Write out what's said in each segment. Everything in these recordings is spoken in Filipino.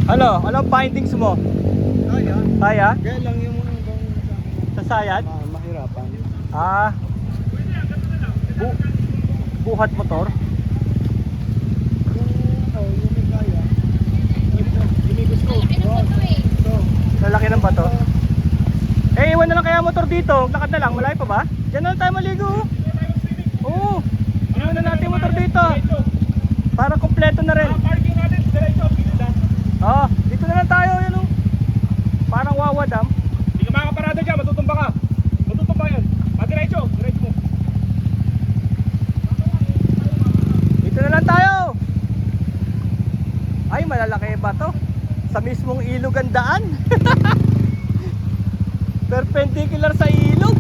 Ano? Anong findings mo? Kaya. Kaya? Kaya lang yung mga Sa sayad? mahirapan. Ah. Buhat motor? Yung may kaya. Ginigos ko. Lalaki ng bato. Eh, iwan na lang kaya motor dito. Lakad na lang, malayo pa ba? Diyan na lang tayo maligo. Oo. Iwan na natin motor dito. Para kompleto na rin. Parking natin, diretso, pinila. Oo, dito na lang tayo, yun o. Parang Wawa Dam. Hindi ka makaparada dyan, matutumba ka. Matutumba yan. Diretso, diretso mo. Dito na lang tayo. Ay, malalaki ba to? Sa mismong ilog ang daan. Perpendicular sa ilog.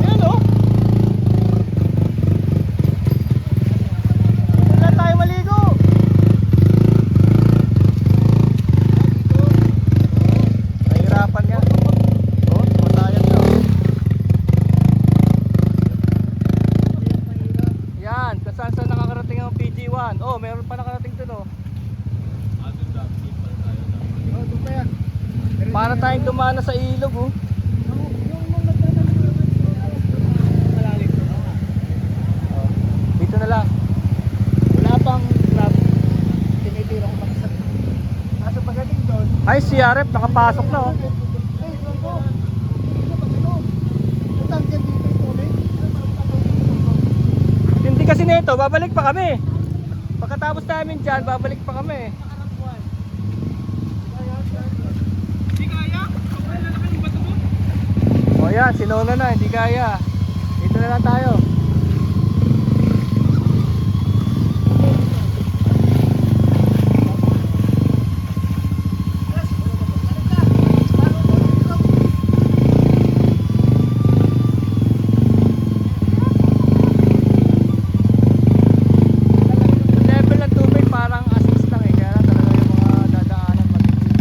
Ayan o. Dito na lang tayo maligo. Nahirapan nga. Oh, matayan na. Yan, kung saan saan nakakarating ang PG1. Oh, meron pa nakarating dun oh. Para tayong dumana sa ilog oh. Dito na lang. Wala pang grab. Tinitira ko pa sa. Nasa pagdating doon. Ay, si Arep nakapasok na oh. Hindi kasi nito, babalik pa kami. Pagkatapos namin dyan, babalik pa kami. Hindi kaya? Wala na kayong bato mo? O yan, sinuna na, hindi kaya. Dito na lang tayo. Level ng tubig parang assist lang eh. Kaya lang talaga yung mga dadaanan matindi.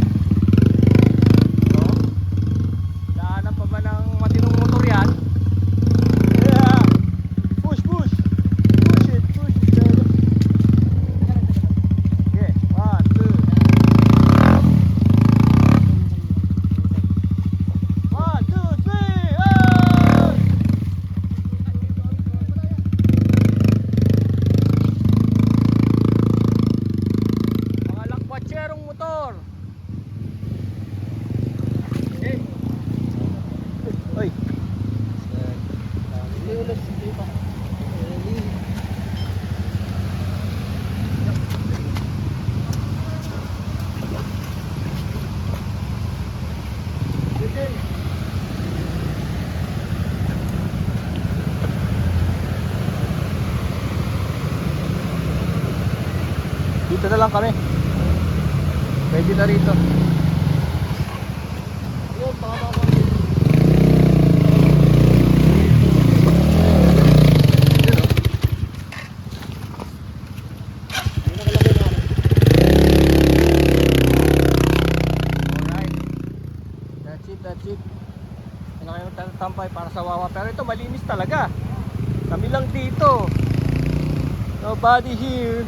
So, daanan pa ba ng matinong motor yan? Yeah. Push, push. Push it, push it. Okay, 1, 2. 1, 2, 3. Oh! Mga lakwatserong motor. Oy. Dito na lang kami. Pwede na rito. Alright. That's it. Hindi na kayo tampay para sa Wawa. Pero ito malinis talaga. Kami lang dito. Nobody here.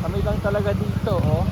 Kami lang talaga dito, oh.